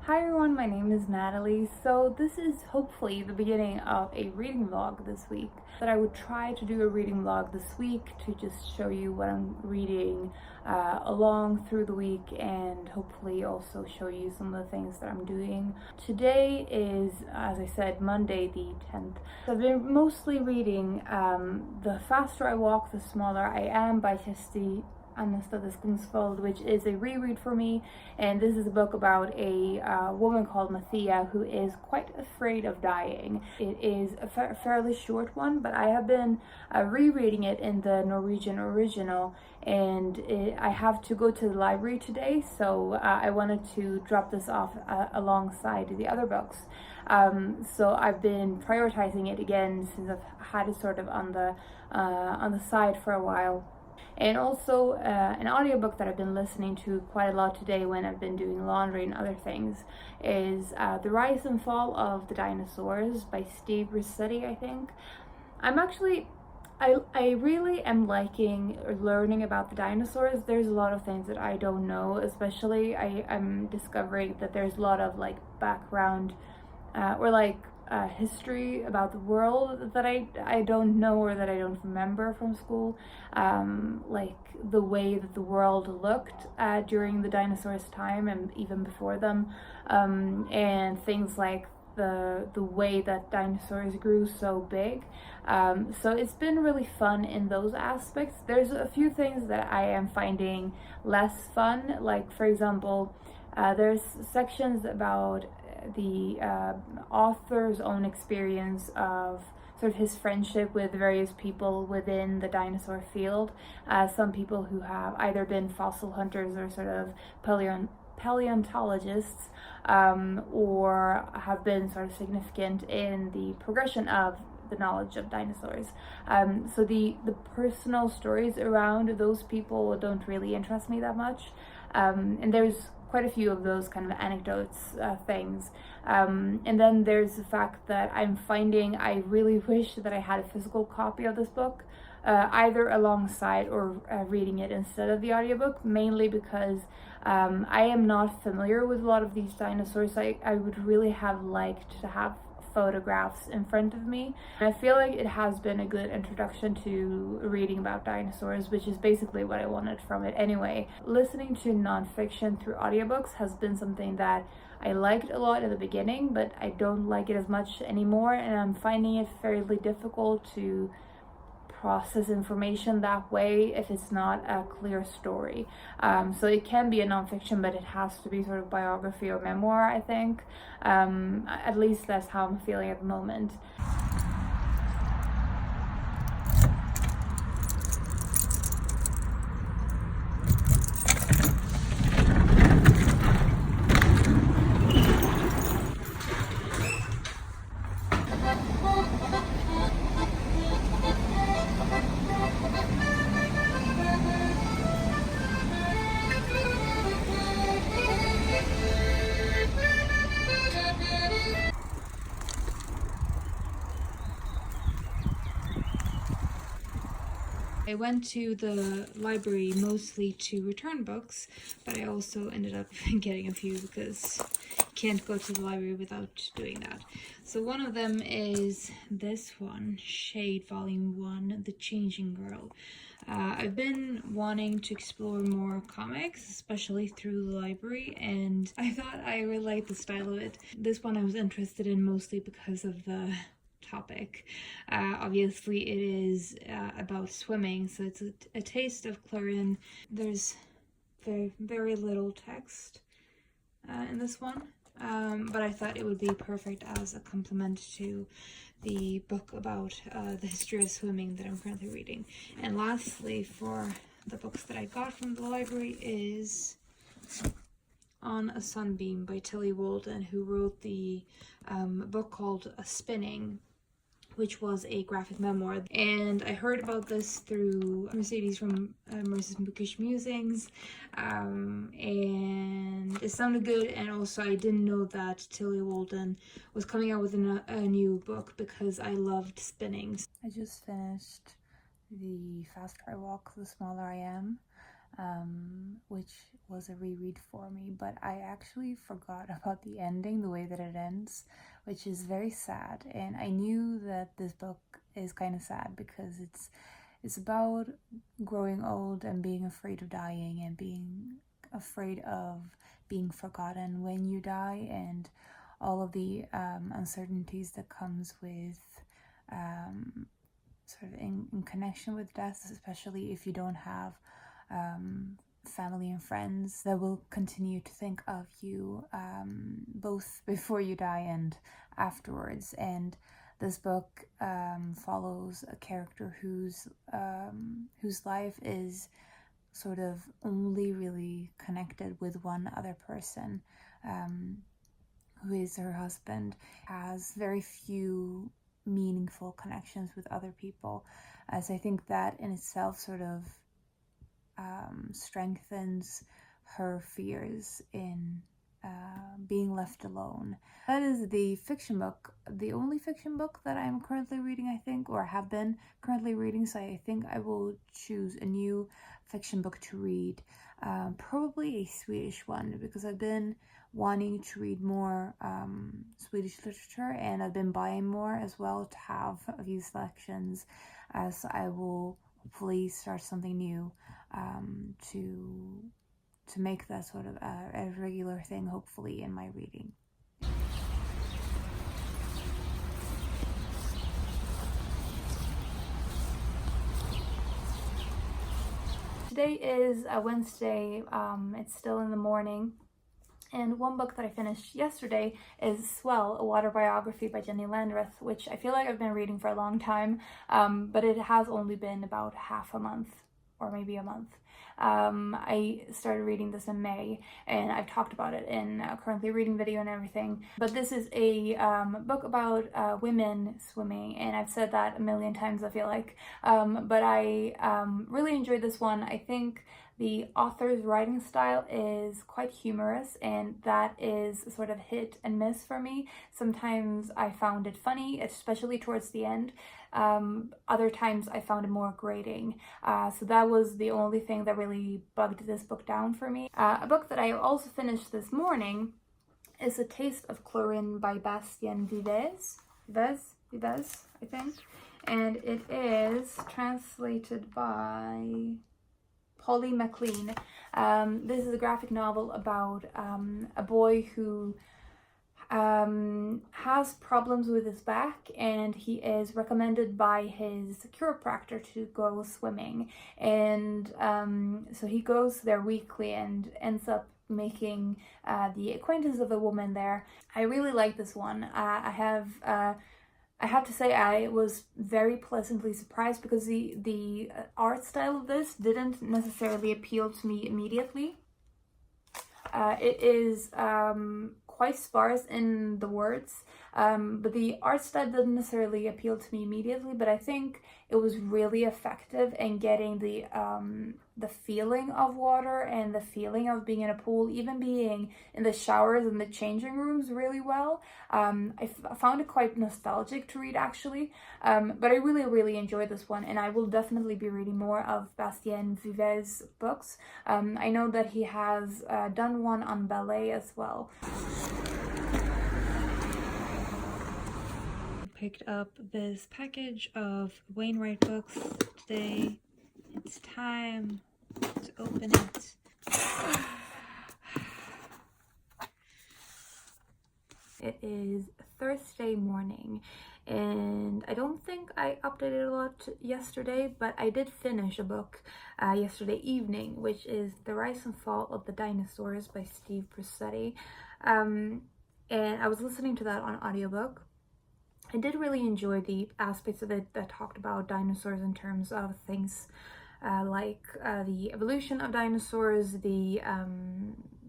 Hi everyone, my name is Natalie. So this is hopefully the beginning of a reading vlog this week. That I would try to do a reading vlog this week to just show you what I'm reading along through the week and hopefully also show you some of the things that I'm doing. Today is, as I said, Monday the 10th. So I've been mostly reading The Faster I Walk, the Smaller I Am by Kjersti Skomsvold, which is a reread for me, and this is a book about a woman called Mathia who is quite afraid of dying. It is a fairly short one, but I have been rereading it in the Norwegian original, and I have to go to the library today, so I wanted to drop this off alongside the other books. So I've been prioritizing it again since I've had it sort of on the side for a while. And also an audiobook that I've been listening to quite a lot today when I've been doing laundry and other things is The Rise and Fall of the Dinosaurs by Brusatte, I think. I really am liking learning about the dinosaurs. There's a lot of things that I don't know, especially I'm discovering that there's a lot of like background history about the world that I don't know or that I don't remember from school, like the way that the world looked during the dinosaurs' time and even before them, and things like the way that dinosaurs grew so big. So it's been really fun in those aspects. There's a few things that I am finding less fun, like for example, there's sections about the author's own experience of sort of his friendship with various people within the dinosaur field. Some people who have either been fossil hunters or sort of paleontologists, or have been sort of significant in the progression of the knowledge of dinosaurs. So the personal stories around those people don't really interest me that much. And there's quite a few of those kind of anecdotes things. And then there's the fact that I'm finding I really wish that I had a physical copy of this book, either alongside or reading it instead of the audiobook, mainly because I am not familiar with a lot of these dinosaurs. I would really have liked to have photographs in front of me. I feel like it has been a good introduction to reading about dinosaurs, which is basically what I wanted from it anyway. Listening to nonfiction through audiobooks has been something that I liked a lot in the beginning, but I don't like it as much anymore, and I'm finding it fairly difficult to process information that way if it's not a clear story. So it can be a nonfiction, but it has to be sort of biography or memoir, I think. At least that's how I'm feeling at the moment. I went to the library mostly to return books, but I also ended up getting a few because you can't go to the library without doing that. So one of them is this one, Shade Volume 1, The Changing Girl. I've been wanting to explore more comics, especially through the library, and I thought I really liked the style of it. This one I was interested in mostly because of the topic. Obviously it is about swimming, so it's a taste of Chlorine. There's very little text in this one, but I thought it would be perfect as a complement to the book about the history of swimming that I'm currently reading. And lastly, for the books that I got from the library is On a Sunbeam by Tillie Walden, who wrote the book called Spinning, which was a graphic memoir. And I heard about this through Mercedes from Mercedes Bookish Musings, and it sounded good. And also I didn't know that Tillie Walden was coming out with a new book because I loved spinning. I just finished The Faster I Walk, the Smaller I Am. which was a reread for me, but I actually forgot about the ending, the way that it ends, which is very sad. And I knew that this book is kind of sad because it's about growing old and being afraid of dying and being afraid of being forgotten when you die, and all of the uncertainties that comes with sort of in connection with death, especially if you don't have family and friends that will continue to think of you both before you die and afterwards. And this book follows a character whose life is sort of only really connected with one other person, who is her husband, has very few meaningful connections with other people, as I think that in itself sort of strengthens her fears in being left alone. That is the fiction book, the only fiction book that I'm currently reading, I think, or have been currently reading, so I think I will choose a new fiction book to read, probably a Swedish one, because I've been wanting to read more Swedish literature, and I've been buying more as well to have a few selections, as I will hopefully start something new to make that sort of a regular thing, hopefully, in my reading. Today is a Wednesday, it's still in the morning, and one book that I finished yesterday is Swell, a Waterbiography by Landreth, which I feel like I've been reading for a long time, but it has only been about half a month, or maybe a month. I started reading this in May, and I've talked about it in a currently reading video and everything. But this is a book about women swimming, and I've said that a million times, I feel like. But I really enjoyed this one. I think the author's writing style is quite humorous, and that is sort of hit and miss for me. Sometimes I found it funny, especially towards the end. Other times I found it more grating. So that was the only thing that really bugged this book down for me. A book that I also finished this morning is A Taste of Chlorine by Bastien Vivès, I think. And it is translated by Polly McLean. This is a graphic novel about a boy who has problems with his back, and he is recommended by his chiropractor to go swimming, and so he goes there weekly and ends up making the acquaintance of a woman there. I really like this one. I have to say I was very pleasantly surprised, because the art style of this didn't necessarily appeal to me immediately. It is quite sparse in the words, but the art style didn't necessarily appeal to me immediately, but I think it was really effective in getting the feeling of water and the feeling of being in a pool, even being in the showers and the changing rooms really well. I found it quite nostalgic to read, actually, but I really enjoyed this one, and I will definitely be reading more of Bastien Vivès books. I know that he has done one on ballet as well. Picked up this package of Wainwright books today. It's time to open it. It is Thursday morning, and I don't think I updated a lot yesterday, but I did finish a book yesterday evening, which is The Rise and Fall of the Dinosaurs by Steve Brusatte. And I was listening to that on audiobook. I did really enjoy the aspects of it that talked about dinosaurs in terms of things like the evolution of dinosaurs.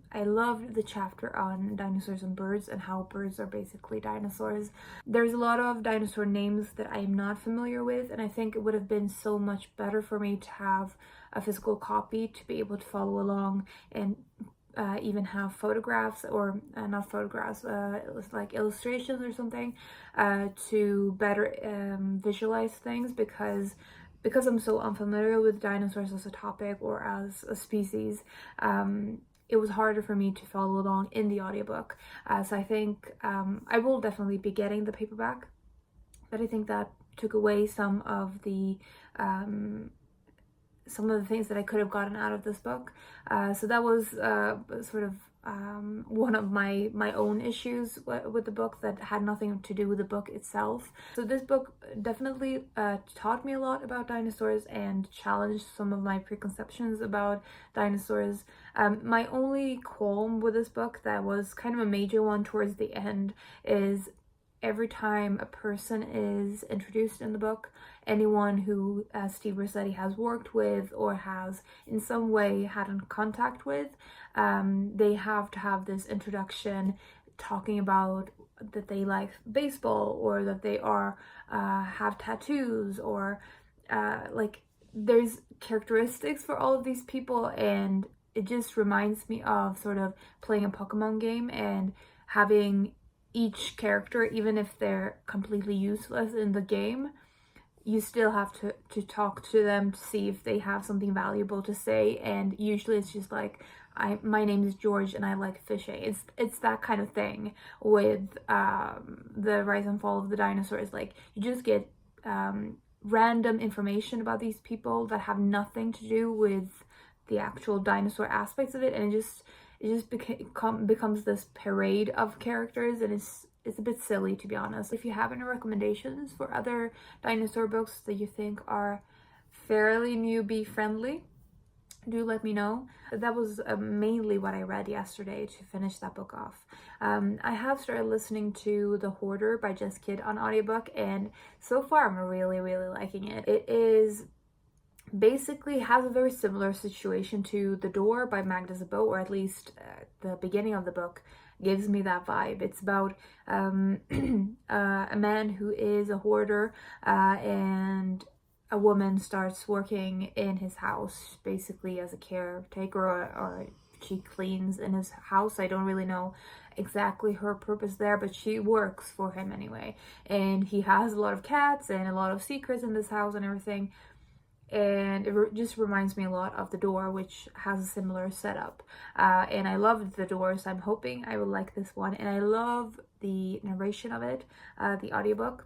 I loved the chapter on dinosaurs and birds, and how birds are basically dinosaurs. There's a lot of dinosaur names that I'm not familiar with, and I think it would have been so much better for me to have a physical copy to be able to follow along, and even have photographs, or not photographs, it was like illustrations or something, to better visualize things, because because I'm so unfamiliar with dinosaurs as a topic or as a species, it was harder for me to follow along in the audiobook. So I think I will definitely be getting the paperback, but I think that took away some of the things that I could have gotten out of this book. So that was sort of one of my own issues with the book that had nothing to do with the book itself. So this book definitely taught me a lot about dinosaurs and challenged some of my preconceptions about dinosaurs. My only qualm with this book, that was kind of a major one towards the end, is every time a person is introduced in the book, anyone who Steve Brusatte has worked with or has in some way had in contact with, they have to have this introduction talking about that they like baseball, or that they are have tattoos, or like there's characteristics for all of these people, and it just reminds me of sort of playing a Pokemon game and having each character, even if they're completely useless in the game, you still have to talk to them to see if they have something valuable to say. And usually it's just like, my name is George and I like fishing. It's that kind of thing with the Rise and Fall of the Dinosaurs. Like, you just get random information about these people that have nothing to do with the actual dinosaur aspects of it, and it just becomes this parade of characters, and it's a bit silly, to be honest. If you have any recommendations for other dinosaur books that you think are fairly newbie friendly, do let me know. That was mainly what I read yesterday to finish that book off. I have started listening to The Hoarder by Jess on audiobook, and so far I'm really liking it. It is basically has a very similar situation to The Door by Magda, or at least the beginning of the book gives me that vibe. It's about a man who is a hoarder, and a woman starts working in his house basically as a caretaker, or she cleans in his house. I don't really know exactly her purpose there, but she works for him anyway, and he has a lot of cats and a lot of secrets in this house and everything. And it just reminds me a lot of The Door, which has a similar setup. And I loved The Door, so I'm hoping I will like this one. And I love the narration of it, the audiobook,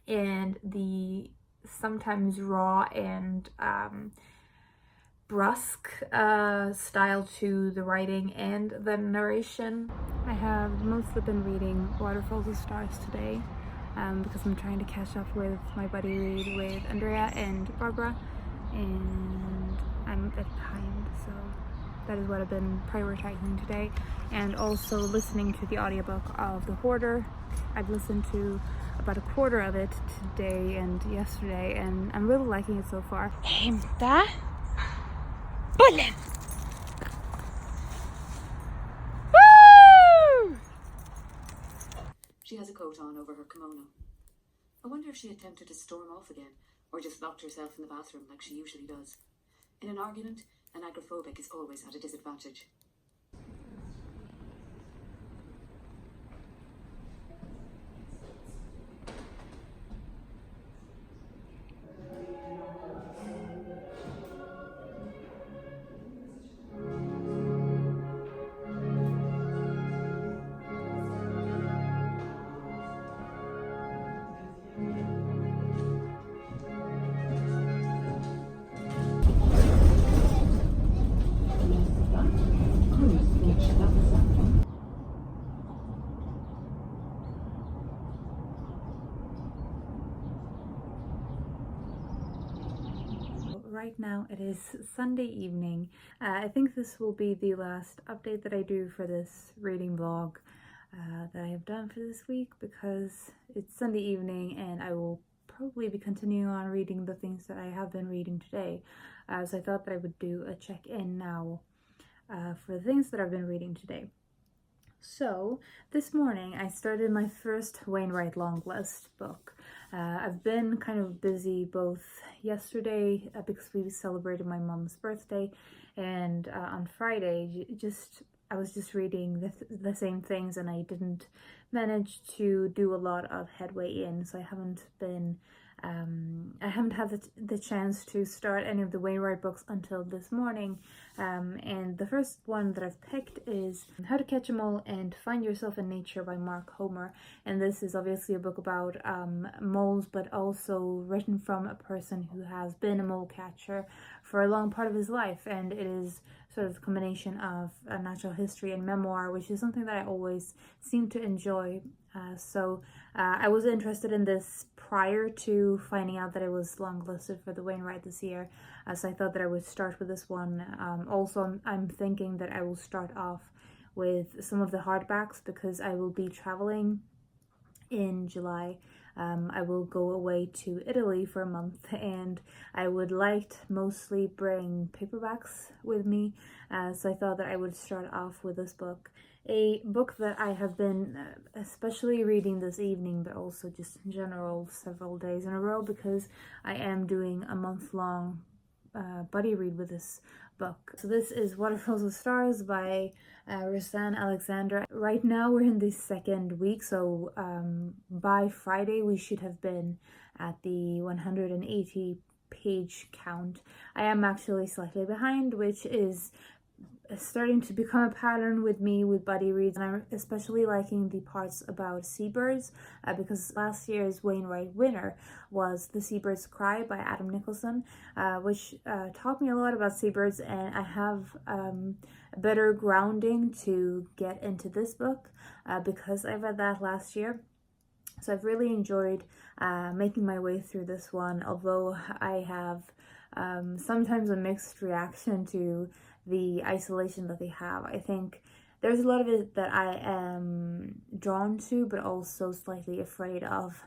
and the sometimes raw and brusque style to the writing and the narration. I have mostly been reading Waterfalls of Stars today, because I'm trying to catch up with my buddy read with Andrea and Barbara, and I'm a bit behind, so that is what I've been prioritizing today. And also listening to the audiobook of The Hoarder. I've listened to about a quarter of it today and yesterday, and I'm really liking it so far. Hämta bollen! She has a coat on over her kimono. I wonder if she attempted to storm off again, or just locked herself in the bathroom like she usually does. In an argument, an agoraphobic is always at a disadvantage. Right now it is Sunday evening. I think this will be the last update that I do for this reading vlog that I have done for this week, because it's Sunday evening and I will probably be continuing on reading the things that I have been reading today. So I thought that I would do a check-in now for the things that I've been reading today. So this morning I started my first Wainwright long list book. I've been kind of busy both yesterday because we celebrated my mom's birthday, and on Friday I was just reading the same things, and I didn't manage to do a lot of headway in, so I haven't been I haven't had the chance to start any of the Wainwright books until this morning, and the first one that I've picked is How to Catch a Mole and Find Yourself in Nature by Marc, and this is obviously a book about moles, but also written from a person who has been a mole catcher for a long part of his life, and it is sort of a combination of natural history and memoir, which is something that I always seem to enjoy. So I was interested in this prior to finding out that it was longlisted for the Wainwright this year, so I thought that I would start with this one. Also, I'm thinking that I will start off with some of the hardbacks because I will be traveling in July. I will go away to Italy for a month, and I would like to mostly bring paperbacks with me, so I thought that I would start off with this book. A book that I have been especially reading this evening, but also just in general several days in a row, because I am doing a month-long buddy read with this book. So this is Waterfalls of Stars by Rosanne Alexandra. Right now we're in the second week, so by Friday we should have been at the 180 page count. I am actually slightly behind, which is starting to become a pattern with me with buddy reads, and I'm especially liking the parts about seabirds, because last year's Wainwright winner was The Seabird's Cry by Adam Nicholson, which taught me a lot about seabirds, and I have a better grounding to get into this book because I read that last year. So I've really enjoyed making my way through this one, although I have sometimes a mixed reaction to the isolation that they have. I think there's a lot of it that I am drawn to, but also slightly afraid of,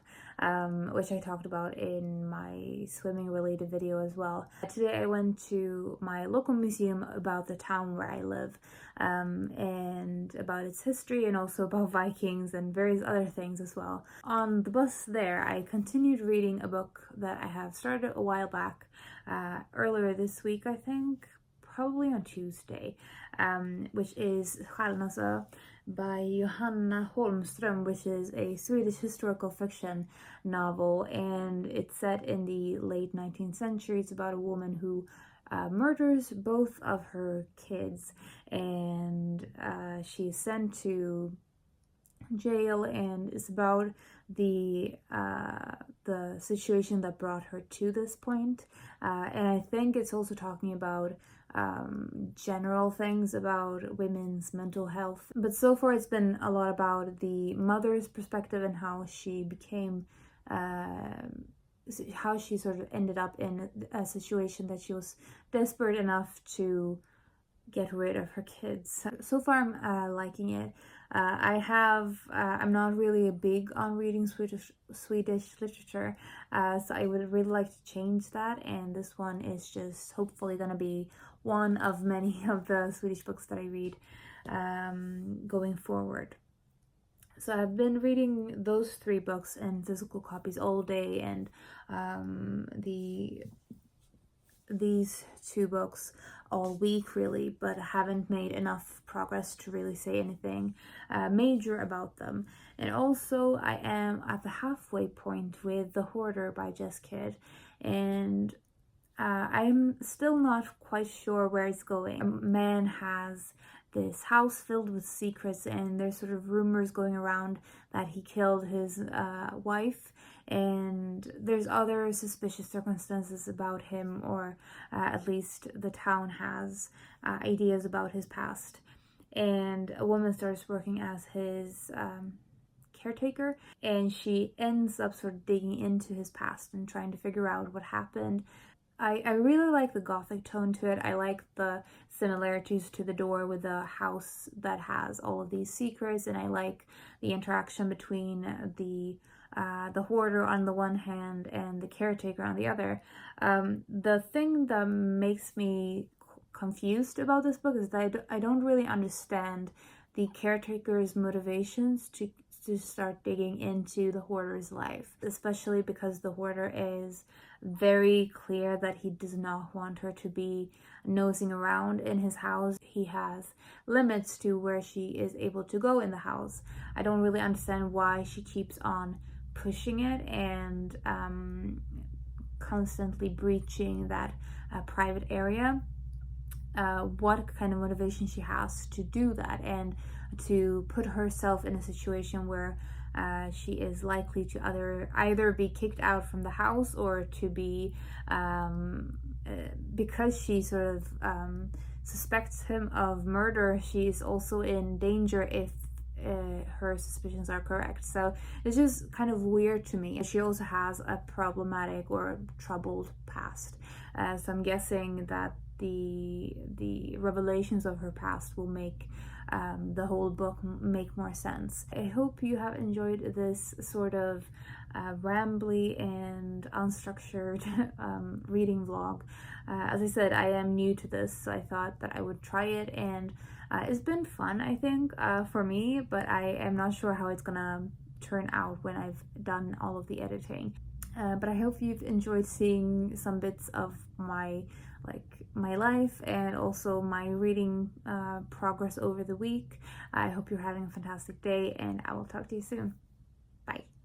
which I talked about in my swimming related video as well. Today I went to my local museum about the town where I live, and about its history, and also about Vikings and various other things as well. On the bus there, I continued reading a book that I have started a while back, earlier this week, I think, probably on Tuesday, which is Själarnas by Johanna Holmström, which is a Swedish historical fiction novel, and it's set in the late 19th century. It's about a woman who murders both of her kids, and she is sent to jail, and it's about the situation that brought her to this point, and I think it's also talking about general things about women's mental health, but so far it's been a lot about the mother's perspective and how she became how she sort of ended up in a situation that she was desperate enough to get rid of her kids. So far I'm liking it. I'm not really big on reading Swedish literature, so I would really like to change that, and this one is just hopefully gonna be one of many of the Swedish books that I read going forward. So I've been reading those 3 books in physical copies all day, and these 2 books all week really, but haven't made enough progress to really say anything major about them. And also I am at the halfway point with The Hoarder by Jess, and I'm still not quite sure where it's going. A man has this house filled with secrets, and there's sort of rumors going around that he killed his wife, and there's other suspicious circumstances about him, or at least the town has ideas about his past. And a woman starts working as his caretaker, and she ends up sort of digging into his past and trying to figure out what happened. I really like the gothic tone to it. I like the similarities to The Door with the house that has all of these secrets, and I like the interaction between the hoarder on the one hand and the caretaker on the other. The thing that makes me confused about this book is that I don't really understand the caretaker's motivations to start digging into the hoarder's life, especially because the hoarder is very clear that he does not want her to be nosing around in his house. He has limits to where she is able to go in the house. I don't really understand why she keeps on pushing it and constantly breaching that private area, what kind of motivation she has to do that and to put herself in a situation where she is likely to either be kicked out from the house or to be, because she sort of suspects him of murder, she's also in danger if her suspicions are correct. So it's just kind of weird to me. She also has a problematic or troubled past, so I'm guessing that the revelations of her past will make the whole book make more sense. I hope you have enjoyed this sort of rambly and unstructured reading vlog. As I said, I am new to this, so I thought that I would try it, and it's been fun, I think, for me, but I am not sure how it's gonna turn out when I've done all of the editing. But I hope you've enjoyed seeing some bits of my life and also my reading progress over the week. I hope you're having a fantastic day, and I will talk to you soon. Bye.